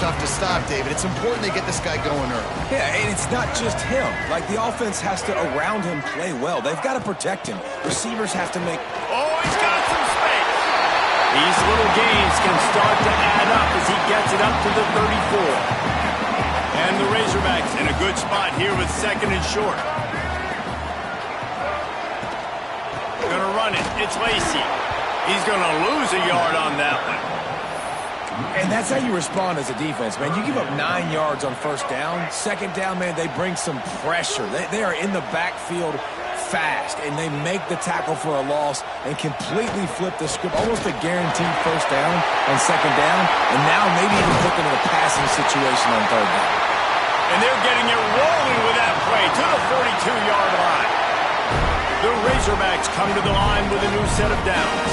tough to stop, David. It's important they get this guy going early. Yeah, and it's not just him. Like, the offense has to, around him, play well. They've got to protect him. Receivers have to make... Oh, he's got some space. These little gains can start to add up as he gets it up to the 34. And the Razorbacks in a good spot here with second and short. Gonna run it. It's Lacy. He's gonna lose a yard on that one. And that's how you respond as a defense, man. You give up 9 yards on first down. Second down, man, they bring some pressure. They are in the backfield fast, and they make the tackle for a loss and completely flip the script. Almost a guaranteed first down on second down, and now maybe even put them in a passing situation on third down. And they're getting it rolling with that play to the 42-yard line. The Razorbacks come to the line with a new set of downs.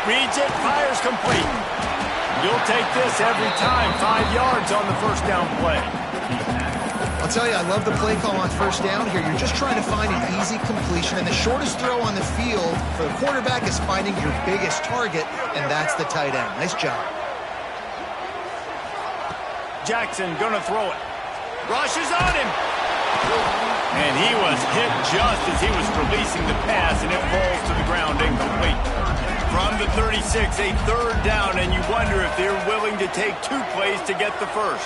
Reads it, fires complete. You'll take this every time. 5 yards on the first down play. I'll tell you, I love the play call on first down here. You're just trying to find an easy completion, and the shortest throw on the field for the quarterback is finding your biggest target, and that's the tight end. Nice job. Jackson gonna throw it. Rushes on him. And he was hit just as he was releasing the pass, and it falls to the ground incomplete. From the 36, a third down, and you wonder if they're willing to take 2 plays to get the first.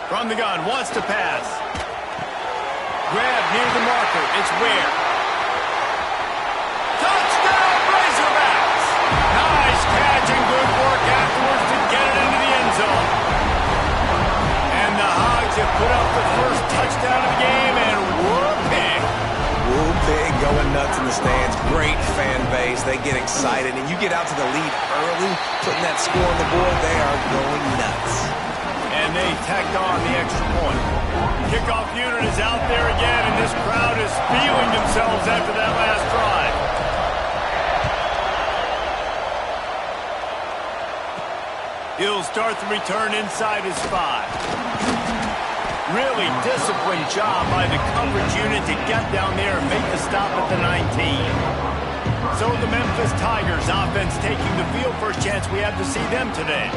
From the gun, wants to pass. Grab near the marker. It's Ware. Touchdown, Razorbacks! Nice catch and good work afterwards to get it into the end zone. And the Hogs have put up the first touchdown of the game, and whooping. Big, going nuts in the stands. Great fan base. They get excited, and you get out to the lead early, putting that score on the board. They are going nuts. And they tacked on the extra point. Kickoff unit is out there again, and this crowd is feeling themselves after that last drive. He'll start the return inside his 5. Really disciplined job by the coverage unit to get down there and make the stop at the 19. So the Memphis Tigers offense taking the field. First chance we have to see them today.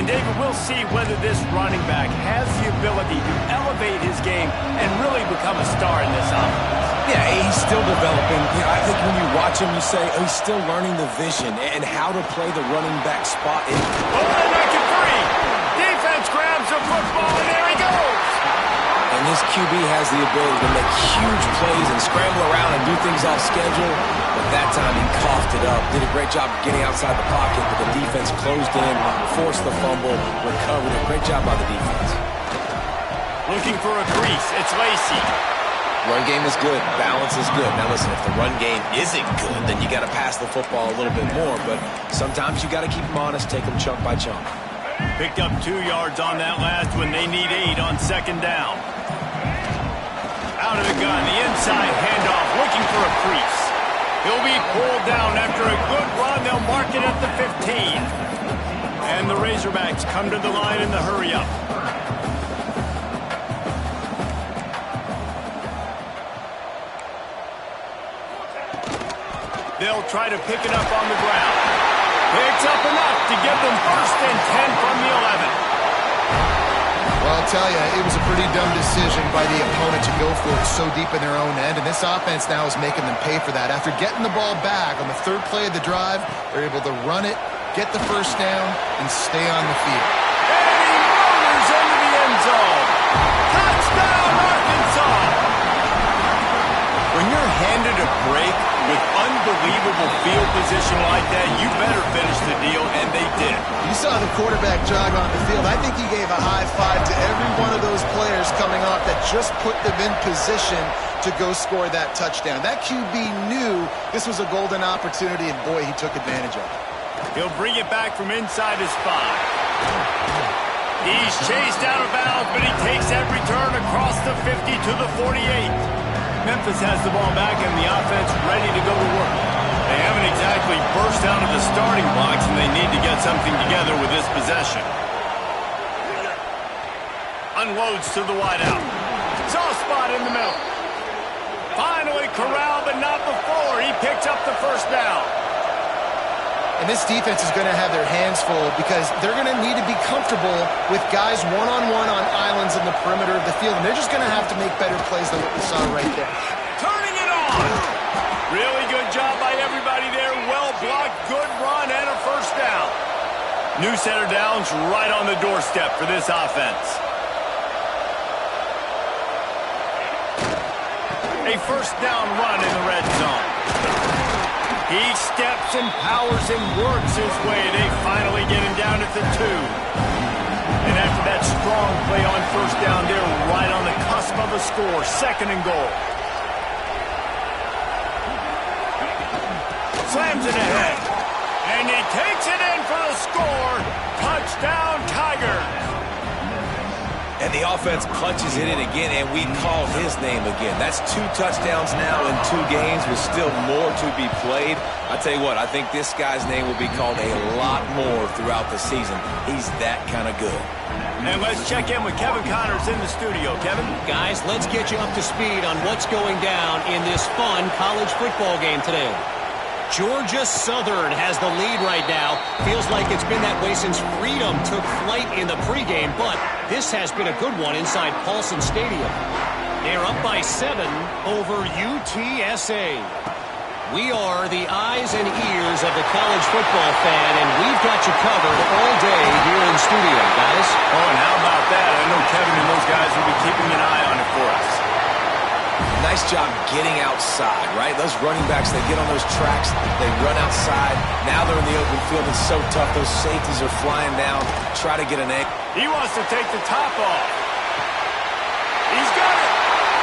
And David, we'll see whether this running back has the ability to elevate his game and really become a star in this offense. Yeah, he's still developing. You know, I think when you watch him, you say, oh, he's still learning the vision and how to play the running back spot. Oh, they make it free. Defense grabs the football, and there he goes. And this QB has the ability to make huge plays and scramble around and do things off schedule. But that time he coughed it up. Did a great job getting outside the pocket, but the defense closed in, forced the fumble, recovered it. Great job by the defense. Looking for a crease. It's Lacy. Run game is good. Balance is good. Now listen, if the run game isn't good, then you got to pass the football a little bit more. But sometimes you got to keep them honest, take them chunk by chunk. Picked up 2 yards on that last one. They need 8 on second down. Out of the gun, the inside handoff, looking for a crease. He'll be pulled down after a good run. They'll mark it at the 15. And the Razorbacks come to the line in the hurry-up. They'll try to pick it up on the ground. Picks up enough to give them 1st and 10 from the 11. Well, I'll tell you, it was a pretty dumb decision by the opponent to go for it so deep in their own end, and this offense now is making them pay for that. After getting the ball back on the 3rd play of the drive, they're able to run it, get the first down, and stay on the field. And he motors into the end zone. Touchdown, Arkansas! When you're handed a break with unbelievable field position like that, you better finish the deal, and they did. You saw the quarterback jog on the field. I think he gave a high five to every one of those players coming off that just put them in position to go score that touchdown. That QB knew this was a golden opportunity, and boy, he took advantage of it. He'll bring it back from inside his 5. He's chased out of bounds, but he takes that return across the 50 to the 48. Memphis has the ball back and the offense ready to go to work. They haven't exactly burst out of the starting blocks, and they need to get something together with this possession. On unloads to the wideout. Soft spot in the middle. Finally corralled, but not before. He picks up the first down. And this defense is going to have their hands full because they're going to need to be comfortable with guys one-on-one on islands in the perimeter of the field. And they're just going to have to make better plays than what we saw right there. Turning it on. Really good job by everybody there. Well blocked, good run, and a first down. New set of downs right on the doorstep for this offense. A first down run in the red zone. He steps and powers and works his way. They finally get him down at the 2. And after that strong play on first down, they're right on the cusp of a score. Second and goal. Slams it ahead. And he takes it in for the score. Touchdown, Tigers. And the offense punches it in again, and we call his name again. That's 2 touchdowns now in 2 games with still more to be played. I tell you what, I think this guy's name will be called a lot more throughout the season. He's that kind of good. And let's check in with Kevin Connors in the studio. Kevin? Guys, let's get you up to speed on what's going down in this fun college football game today. Georgia Southern has the lead right now. Feels like it's been that way since Freedom took flight in the pregame, but this has been a good one inside Paulson Stadium. They're up by 7 over UTSA. We are the eyes and ears of the college football fan, and we've got you covered all day here in studio, guys. Oh, and how about that? I know Kevin and those guys will be keeping an eye on it for us. Nice job getting outside, right? Those running backs, they get on those tracks, they run outside. Now they're in the open field. It's so tough. Those safeties are flying down. Try to get an egg. He wants to take the top off. He's got it.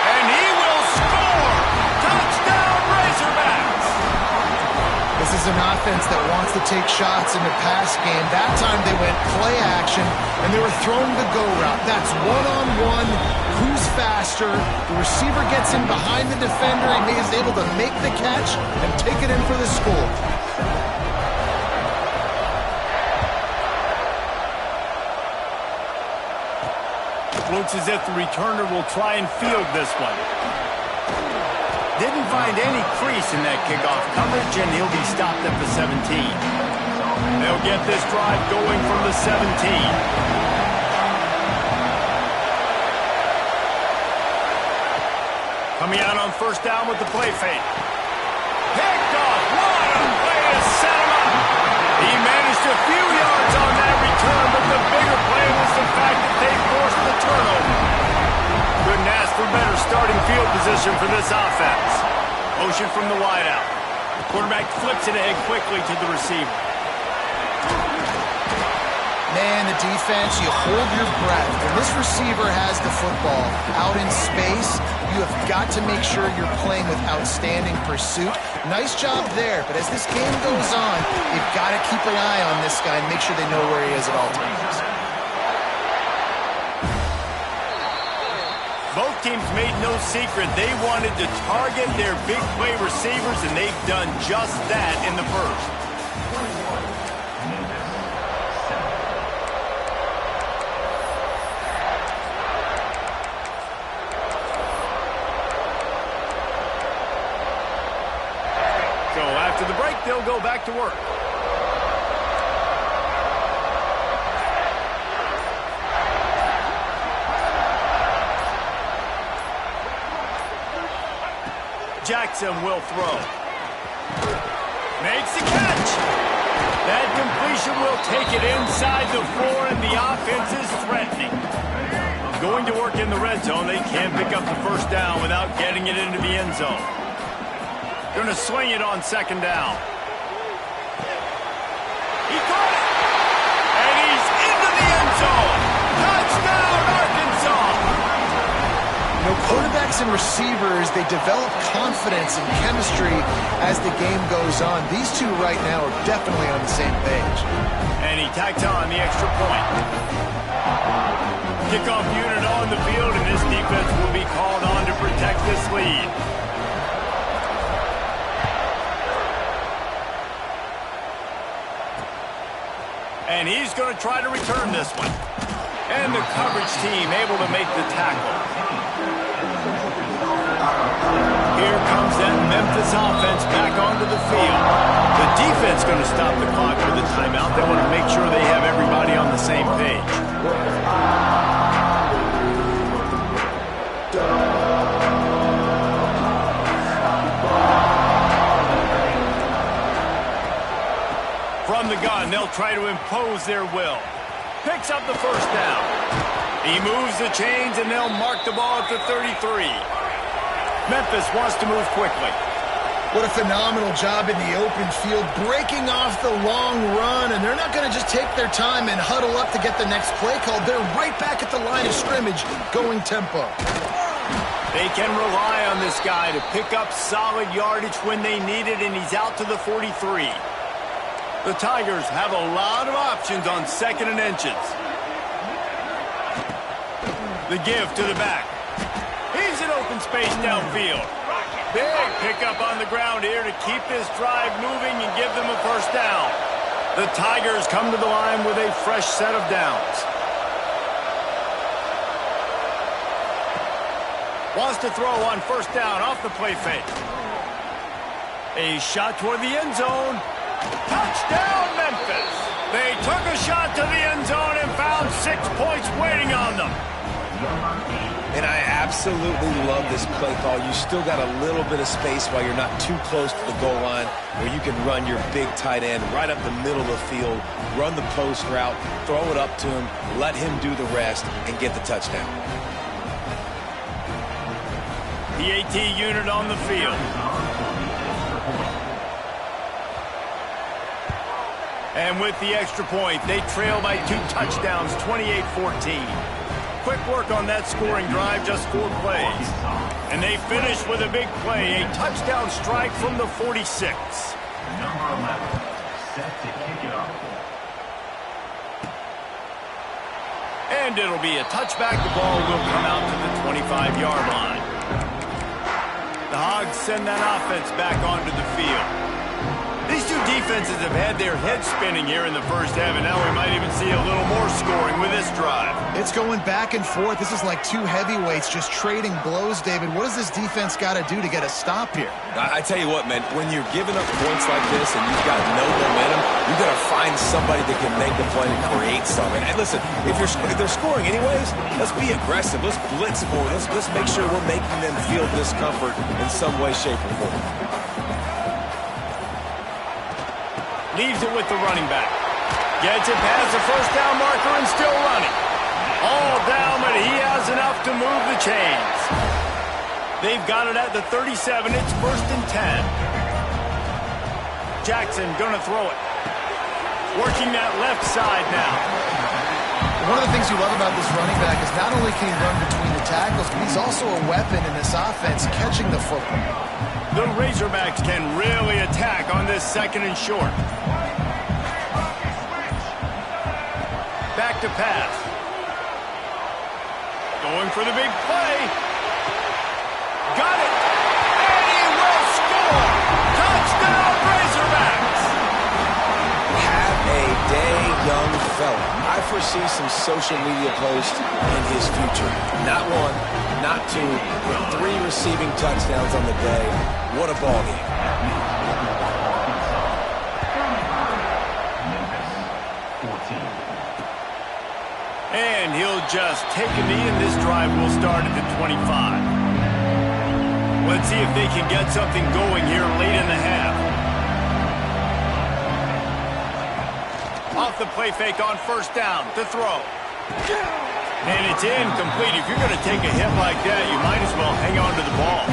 And he will score. Touchdown, Razorbacks. This is an offense that wants to take shots in the pass game. That time they went play action, and they were throwing the go route. That's one-on-one. Who's faster? The receiver gets in behind the defender. He is able to make the catch and take it in for the score. Looks as if the returner will try and field this one. Didn't find any crease in that kickoff coverage, and he'll be stopped at the 17. They'll get this drive going from the 17. Coming out on first down with the play fake. Picked off. What a play to set him up. He managed a few yards on that return, but the bigger play was the fact that they forced the turnover. Couldn't ask for better starting field position for this offense. Motion from the wideout. Quarterback flips it ahead quickly to the receiver. Man, the defense, you hold your breath. When this receiver has the football out in space, you have got to make sure you're playing with outstanding pursuit. Nice job there, but as this game goes on, you've got to keep an eye on this guy and make sure they know where he is at all times. Both teams made no secret they wanted to target their big play receivers, and they've done just that in the first. So after the break, they'll go back to work. Jackson will throw. Makes the catch. That completion will take it inside the 4, and the offense is threatening. Going to work in the red zone, they can't pick up the first down without getting it into the end zone. Going to swing it on second down. He caught it. And he's into the end zone. Touchdown, Arkansas. You know, quarterbacks and receivers, they develop confidence and chemistry as the game goes on. These two right now are definitely on the same page. And he tacks on the extra point. Kickoff unit on the field, and this defense will be called on to protect this lead. And he's going to try to return this one. And the coverage team able to make the tackle. Here comes that Memphis offense back onto the field. The defense going to stop the clock with a timeout. They want to make sure they have everybody on the same page. From the gun, they'll try to impose their will. Picks up the first down. He moves the chains, and they'll mark the ball at the 33. Memphis wants to move quickly. What a phenomenal job in the open field, breaking off the long run, and they're not going to just take their time and huddle up to get the next play called. They're right back at the line of scrimmage, going tempo. They can rely on this guy to pick up solid yardage when they need it, and he's out to the 43. The Tigers have a lot of options on 2nd and inches. The give to the back. He's in open space downfield. Big pickup on the ground here to keep this drive moving and give them a first down. The Tigers come to the line with a fresh set of downs. Wants to throw on first down off the play fake. A shot toward the end zone. Touchdown, Memphis! They took a shot to the end zone and found 6 points waiting on them. And I absolutely love this play call. You still got a little bit of space while you're not too close to the goal line where you can run your big tight end right up the middle of the field, run the post route, throw it up to him, let him do the rest, and get the touchdown. The AT unit on the field. And with the extra point, they trail by 2 touchdowns, 28-14. Quick work on that scoring drive, just 4 plays. And they finish with a big play, a touchdown strike from the 46. Number 11, set to kick it off. And it'll be a touchback. The ball will come out to the 25-yard line. The Hogs send that offense back onto the field. These two defenses have had their heads spinning here in the first half, and now we might even see a little more scoring with this drive. It's going back and forth. This is like two heavyweights just trading blows, David. What does this defense got to do to get a stop here? I tell you what, man, when you're giving up points like this and you've got no momentum, you got to find somebody that can make the play to create something. And listen, if they're scoring anyways, let's be aggressive. Let's blitz for them. Let's make sure we're making them feel discomfort in some way, shape, or form. Leaves it with the running back. Gets it past the first down marker and still running. All down, but he has enough to move the chains. They've got it at the 37. It's 1st and 10. Jackson gonna throw it. Working that left side now. One of the things you love about this running back is not only can he run between the tackles, but he's also a weapon in this offense, catching the football. The Razorbacks can really attack on this 2nd and short. Back to pass. Going for the big play. Got it. And he will score. Touchdown, Razorbacks. Have a day, young fella. I foresee some social media posts in his future. Not 1, not 2, but 3 receiving touchdowns on the day. What a ball game. And he'll just take a knee, and this drive will start at the 25. Let's see if they can get something going here late in the half. Off the play fake on first down to throw. And it's incomplete. If you're going to take a hit like that, you might as well hang on to the ball.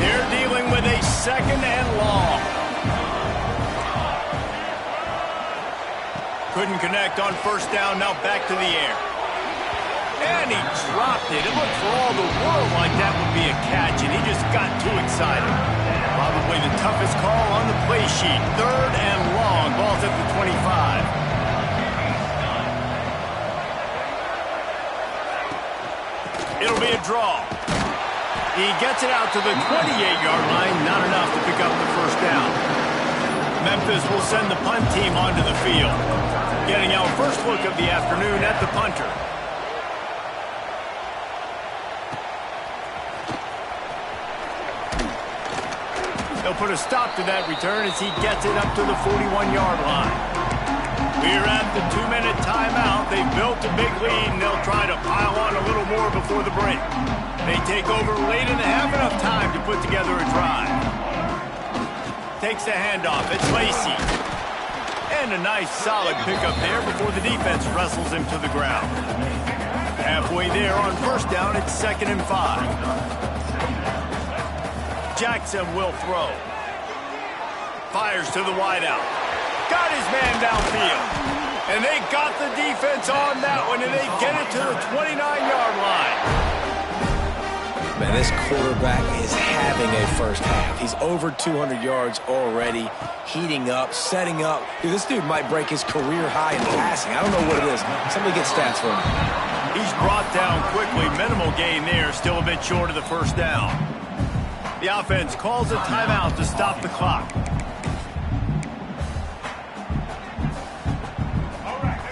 They're dealing with a 2nd and long. Couldn't connect on first down, now back to the air. And he dropped it. It looked for all the world like that would be a catch, and he just got too excited. Probably the toughest call on the play sheet. 3rd and long. Ball's at the 25. It'll be a draw. He gets it out to the 28-yard line. Not enough to pick up the first down. Memphis will send the punt team onto the field. Getting our first look of the afternoon at the punter. They'll put a stop to that return as he gets it up to the 41-yard line. We're at the 2-minute timeout. They've built a big lead, and they'll try to pile on a little more before the break. They take over late in the half, enough time to put together a drive. Takes the handoff. It's Lacey. And a nice, solid pickup there before the defense wrestles him to the ground. Halfway there on first down, it's 2nd and 5. Jackson will throw. Fires to the wideout. Got his man downfield. And they got the defense on that one, and they get it to the 29-yard line. Man, this quarterback is having a first half. He's over 200 yards already, heating up, setting up. Dude, this dude might break his career high in passing. I don't know what it is. Somebody get stats for him. He's brought down quickly. Minimal gain there, still a bit short of the first down. The offense calls a timeout to stop the clock.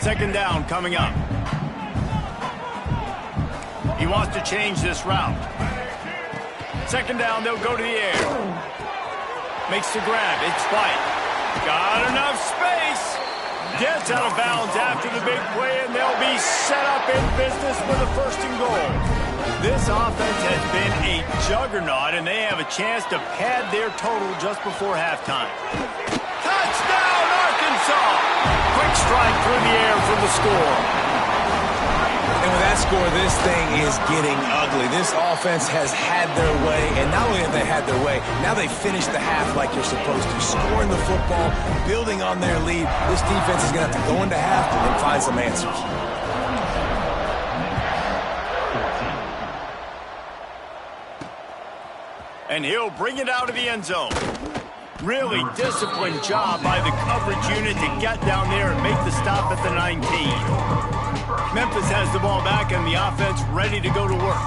Second down coming up. He wants to change this route. Second down, they'll go to the air. Makes the grab. It's White. Got enough space. Gets out of bounds after the big play, and they'll be set up in business with a 1st and goal. This offense has been a juggernaut, and they have a chance to pad their total just before halftime. Touchdown, Arkansas! Quick strike through the air for the score. And with that score, this thing is getting ugly. This offense has had their way, and not only have they had their way, now they finished the half like you're supposed to, scoring the football, building on their lead. This defense is going to have to go into half and find some answers. And he'll bring it out of the end zone. Really disciplined job by the coverage unit to get down there and make the stop at the 19. Memphis has the ball back and the offense ready to go to work.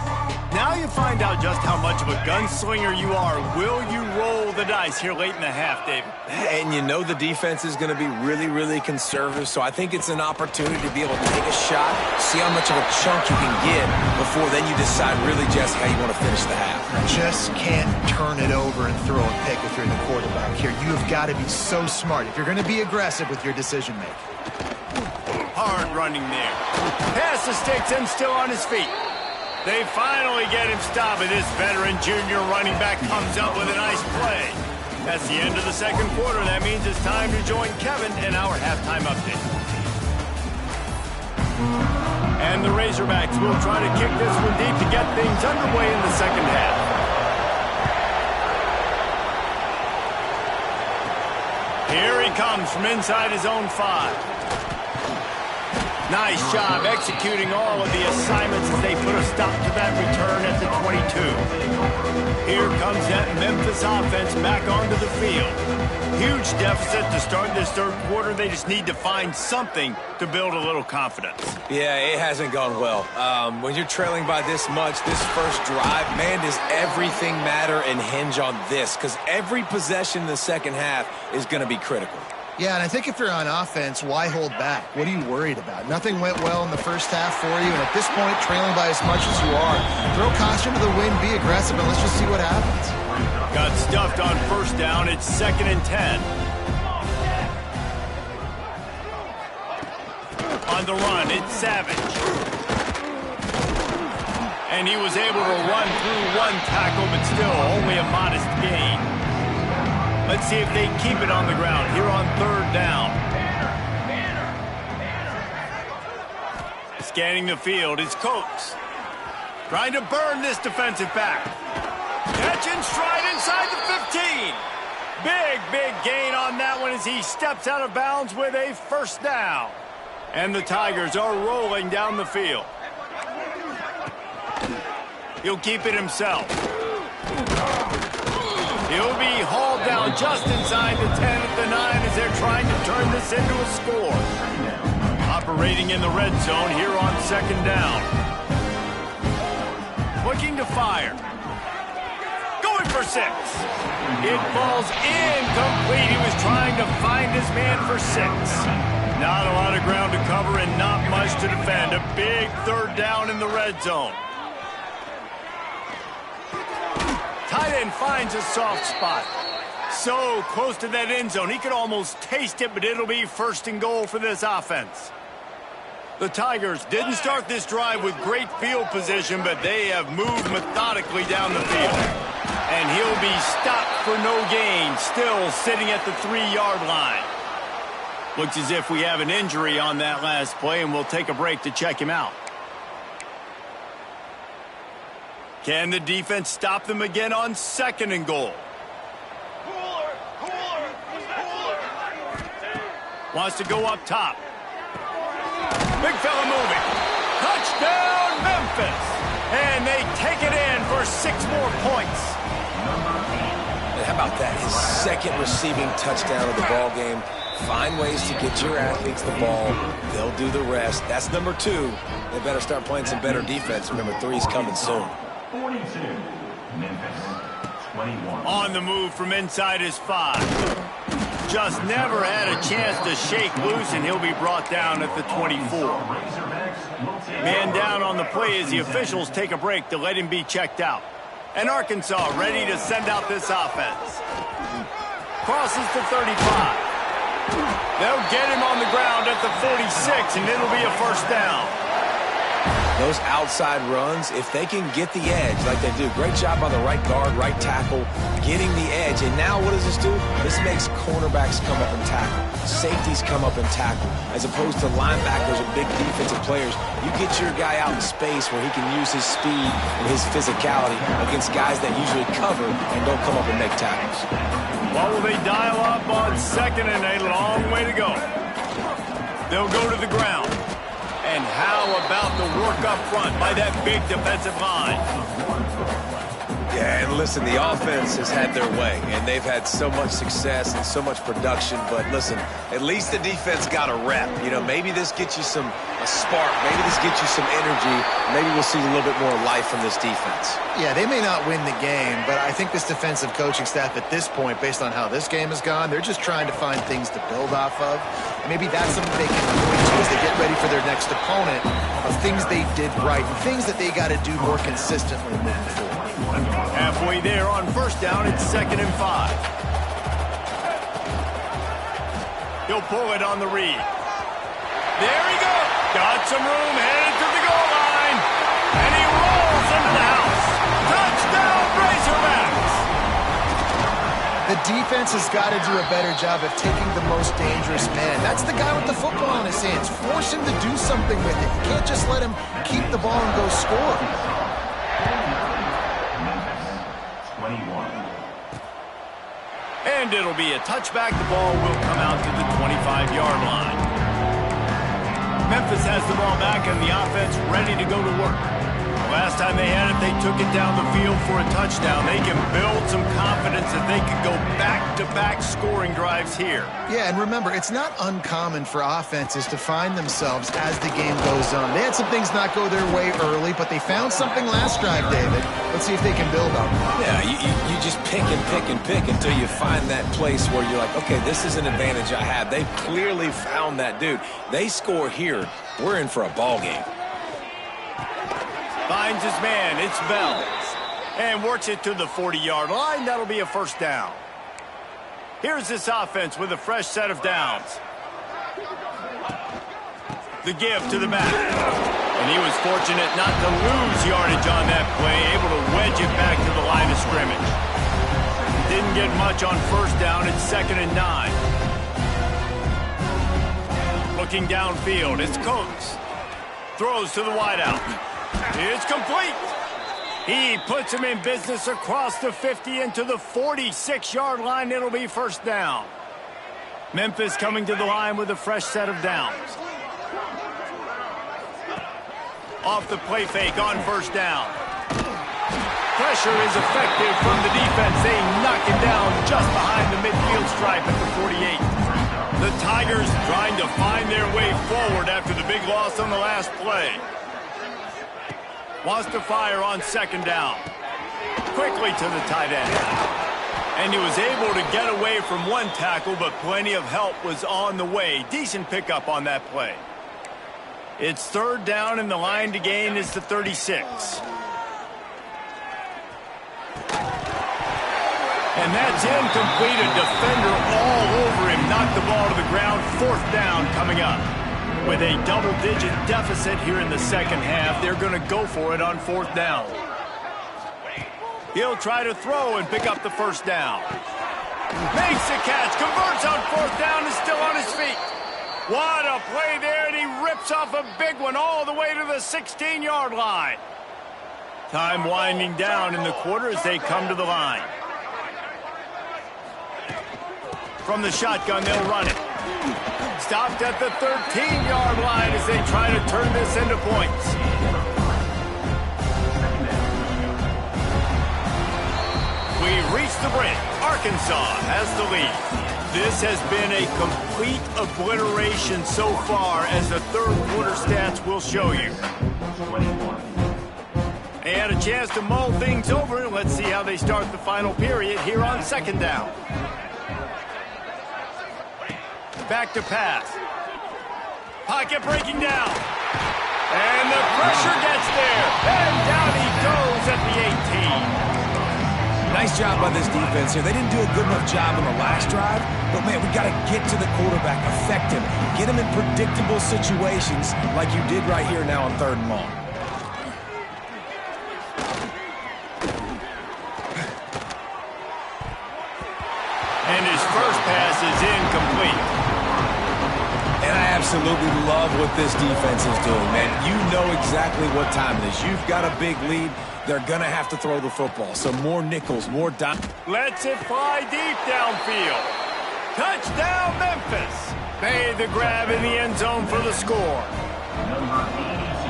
Now you find out just how much of a gunslinger you are. Will you roll the dice here late in the half, David? And you know the defense is going to be really, really conservative, so I think it's an opportunity to be able to take a shot, see how much of a chunk you can get before then you decide really just how you want to finish the half. Just can't turn it over and throw a pick if you're the quarterback here. You have got to be so smart if you're going to be aggressive with your decision-making. Hard running there. Pass the sticks and still on his feet. They finally get him stopped, and this veteran junior running back comes up with a nice play. That's the end of the second quarter. That means it's time to join Kevin in our halftime update. And the Razorbacks will try to kick this one deep to get things underway in the second half. Here he comes from inside his own 5. Nice job executing all of the assignments as they put a stop to that return at the 22. Here comes that Memphis offense back onto the field. Huge deficit to start this third quarter. They just need to find something to build a little confidence. Yeah, it hasn't gone well. When you're trailing by this much, this first drive, man, does everything matter and hinge on this? Because every possession in the second half is going to be critical. Yeah, and I think if you're on offense, why hold back? What are you worried about? Nothing went well in the first half for you, and at this point, trailing by as much as you are, throw caution to the wind, be aggressive, and let's just see what happens. Got stuffed on first down. It's 2nd and 10. On the run, it's Savage. And he was able to run through one tackle, but still only a modest gain. Let's see if they keep it on the ground here on third down. Scanning the field is Coates. Trying to burn this defensive back. Catch and stride inside the 15. Big gain on that one as he steps out of bounds with a first down. And the Tigers are rolling down the field. He'll keep it himself. He'll be hauled down just inside the 10 at the 9 as they're trying to turn this into a score. Operating in the red zone here on second down. Looking to fire. Going for 6. It falls incomplete. He was trying to find his man for 6. Not a lot of ground to cover and not much to defend. A big third down in the red zone. Tight end finds a soft spot. so close to that end zone. He could almost taste it, but it'll be 1st and goal for this offense. The Tigers didn't start this drive with great field position, but they have moved methodically down the field. And he'll be stopped for no gain, still sitting at the 3-yard line. Looks as if we have an injury on that last play, and we'll take a break to check him out. Can the defense stop them again on 2nd and goal? Wants to go up top. Big fella moving. Touchdown, Memphis. And they take it in for 6 more points. And how about that? His 2nd receiving touchdown of the ball game. Find ways to get your athletes the ball. They'll do the rest. That's number 2. They better start playing some better defense. Number 3 is coming soon. 42, Memphis, 21. On the move from inside his 5. Just never had a chance to shake loose, and he'll be brought down at the 24. Man down on the play as the officials take a break to let him be checked out. And Arkansas ready to send out this offense. Crosses to 35. They'll get him on the ground at the 46, and it'll be a 1st down. Those outside runs, if they can get the edge like they do, great job by the right guard, right tackle, getting the edge. And now what does this do? This makes cornerbacks come up and tackle. Safeties come up and tackle. As opposed to linebackers or big defensive players, you get your guy out in space where he can use his speed and his physicality against guys that usually cover and don't come up and make tackles. What will they dial up on 2nd and a long way to go? They'll go to the ground. And how about the work up front by that big defensive line? Yeah, and listen, the offense has had their way, and they've had so much success and so much production. But listen, at least the defense got a rep. You know, maybe this gets you a spark. Maybe this gets you some energy. Maybe we'll see a little bit more life from this defense. Yeah, they may not win the game, but I think this defensive coaching staff at this point, based on how this game has gone, they're just trying to find things to build off of. And maybe that's something they can point to as they get ready for their next opponent, of things they did right and things that they got to do more consistently moving forward. Halfway there on 1st down, it's 2nd and 5. He'll pull it on the read. There he goes. Got some room, headed to the goal line. And he rolls into the house. Touchdown, Razorbacks. The defense has got to do a better job of taking the most dangerous man. That's the guy with the football in his hands. Force him to do something with it. You can't just let him keep the ball and go score. And it'll be a touchback. The ball will come out to the 25-yard line. Memphis has the ball back and the offense ready to go to work. Last time they had it, they took it down the field for a touchdown. They can build some confidence that they could go back-to-back scoring drives here. Yeah, and remember, it's not uncommon for offenses to find themselves as the game goes on. They had some things not go their way early, but they found something last drive, David. Let's see if they can build on it. Yeah, you just pick and pick and pick until you find that place where you're like, okay, this is an advantage I have. They've clearly found that dude. They score here, we're in for a ball game. Finds his man, it's Bell. And works it to the 40-yard line. That'll be a 1st down. Here's this offense with a fresh set of downs. The give to the back. And he was fortunate not to lose yardage on that play, able to wedge it back to the line of scrimmage. Didn't get much on 1st down. It's 2nd and 9. Looking downfield, it's Coates. Throws to the wideout. It's complete. He puts him in business across the 50 into the 46-yard line. It'll be 1st down. Memphis coming to the line with a fresh set of downs. Off the play fake on 1st down. Pressure is effective from the defense. They knock him down just behind the midfield stripe at the 48. The Tigers trying to find their way forward after the big loss on the last play. Wants to fire on 2nd down. Quickly to the tight end. And he was able to get away from one tackle, but plenty of help was on the way. Decent pickup on that play. It's 3rd down, and the line to gain is the 36. And And that's incomplete. A defender all over him. Knocked the ball to the ground. 4th down coming up. With a double-digit deficit here in the second half, they're going to go for it on 4th down. He'll try to throw and pick up the 1st down. Makes the catch, converts on 4th down, and still on his feet. What a play there, and he rips off a big one all the way to the 16-yard line. Time winding down in the quarter as they come to the line. From the shotgun, they'll run it. Stopped at the 13-yard line as they try to turn this into points. We reach the break. Arkansas has the lead. This has been a complete obliteration so far, as the third quarter stats will show you. They had a chance to mull things over. Let's see how they start the final period here on 2nd down. Back to pass. Pocket breaking down. And the pressure gets there. And down he goes at the 18. Nice job by this defense here. They didn't do a good enough job on the last drive, but, man, we got to get to the quarterback, affect him, get him in predictable situations like you did right here now on 3rd and long. And his first pass is incomplete. And I absolutely love what this defense is doing, man. You know exactly what time it is. You've got a big lead. They're going to have to throw the football. So more nickels, more dime. Lets it fly deep downfield. Touchdown, Memphis. Made the grab in the end zone for the score.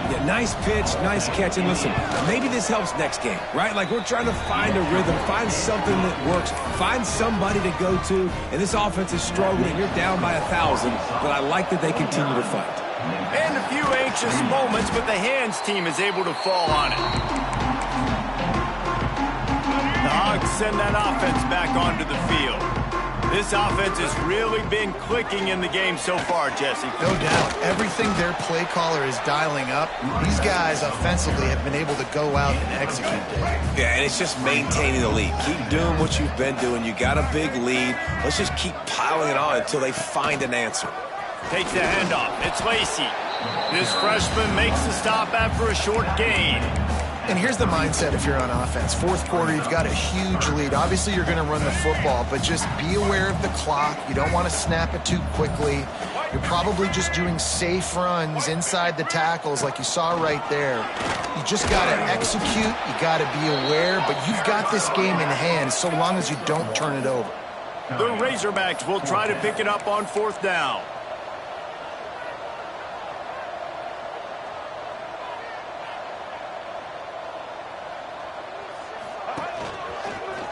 Yeah, nice pitch, nice catch. And listen, maybe this helps next game, right? Like, we're trying to find a rhythm, find something that works, find somebody to go to. And this offense is struggling. You're down by 1,000, but I like that they continue to fight. And a few anxious moments, but the hands team is able to fall on it. The Hogs send that offense back onto the field. This offense has really been clicking in the game so far, Jesse. No doubt. Everything their play caller is dialing up, these guys offensively have been able to go out and execute. Yeah, and it's just maintaining the lead. Keep doing what you've been doing. You got a big lead. Let's just keep piling it on until they find an answer. Takes the handoff. It's Lacey. This freshman makes the stop after a short gain. And here's the mindset if you're on offense. 4th quarter, you've got a huge lead. Obviously, you're going to run the football, but just be aware of the clock. You don't want to snap it too quickly. You're probably just doing safe runs inside the tackles like you saw right there. You just got to execute. You got to be aware, but you've got this game in hand so long as you don't turn it over. The Razorbacks will try to pick it up on 4th down.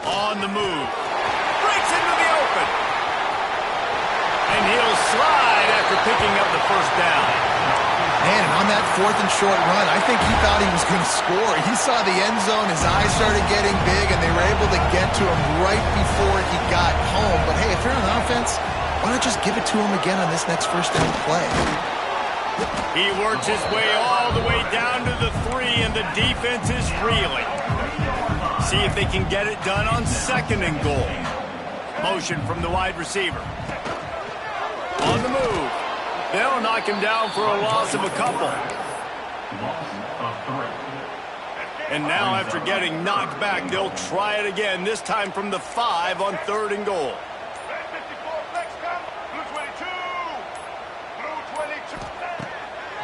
On the move. Breaks into the open. And he'll slide after picking up the 1st down. Man, and on that 4th and short run, I think he thought he was going to score. He saw the end zone, his eyes started getting big, and they were able to get to him right before he got home. But hey, if you're on offense, why not just give it to him again on this next 1st down play? He works his way all the way down to the 3, and the defense is reeling. See if they can get it done on 2nd and goal. Motion from the wide receiver. On the move. They'll knock him down for a loss of a couple. And now after getting knocked back, they'll try it again, this time from the 5 on 3rd and goal.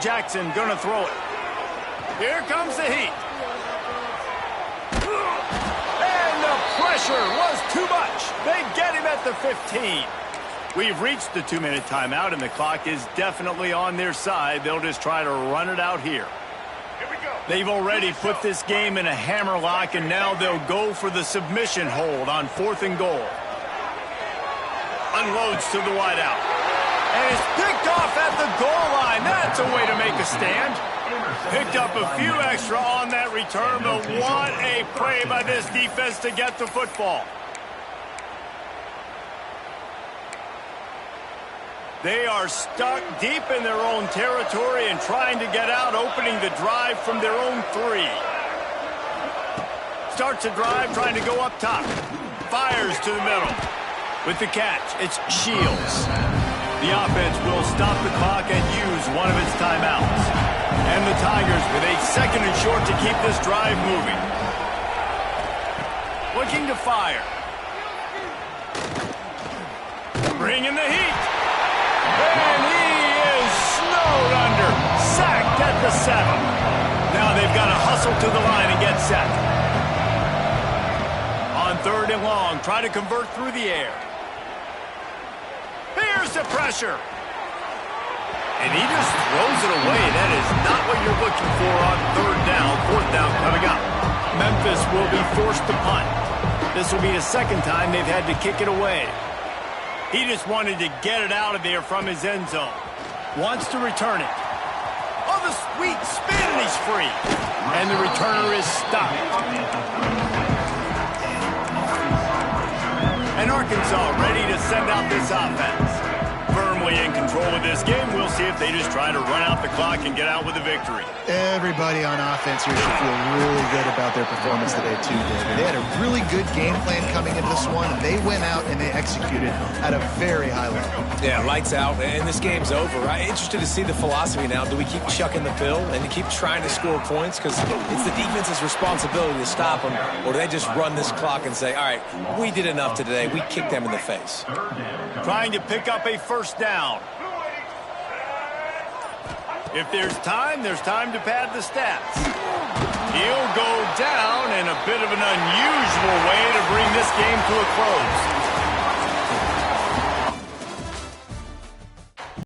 Jackson gonna throw it. Here comes the heat. And the pressure was too much. They get him at the 15. We've reached the 2-minute timeout, and the clock is definitely on their side. They'll just try to run it out here. They've already put this game in a hammerlock, and now they'll go for the submission hold on 4th and goal. Unloads to the wideout. And it's picked off at the goal line. That's a way to make a stand. Picked up a few extra on that return, but what a play by this defense to get the football. They are stuck deep in their own territory and trying to get out, opening the drive from their own 3. Starts a drive trying to go up top. Fires to the middle. With the catch, it's Shields. The offense will stop the clock and use one of its timeouts. And the Tigers with a 2nd and short to keep this drive moving. Looking to fire. Bringing the heat. And he is snowed under. Sacked at the 7. Now they've got to hustle to the line and get set. On 3rd and long, try to convert through the air. Here's the pressure. And he just throws it away. That is not what you're looking for on 3rd down. 4th down coming up. Memphis will be forced to punt. This will be the 2nd time they've had to kick it away. He just wanted to get it out of there from his end zone. Wants to return it. Oh, the sweet spin, and he's free. And the returner is stopped. And Arkansas ready to send out this offense. Firmly in control of this game. We'll see if they just try to run out the clock and get out with a victory. Everybody on offense here should feel really good about their performance today, too, David. They had a really good game plan coming into this one, and they went out and they executed at a very high level. Yeah, lights out, and this game's over. I'm interested to see the philosophy now. Do we keep chucking the pill and keep trying to score points? Because it's the defense's responsibility to stop them, or do they just run this clock and say, all right, we did enough today. We kicked them in the face. Trying to pick up a 1st down. If there's time to pad the stats. He'll go down in a bit of an unusual way to bring this game to a close.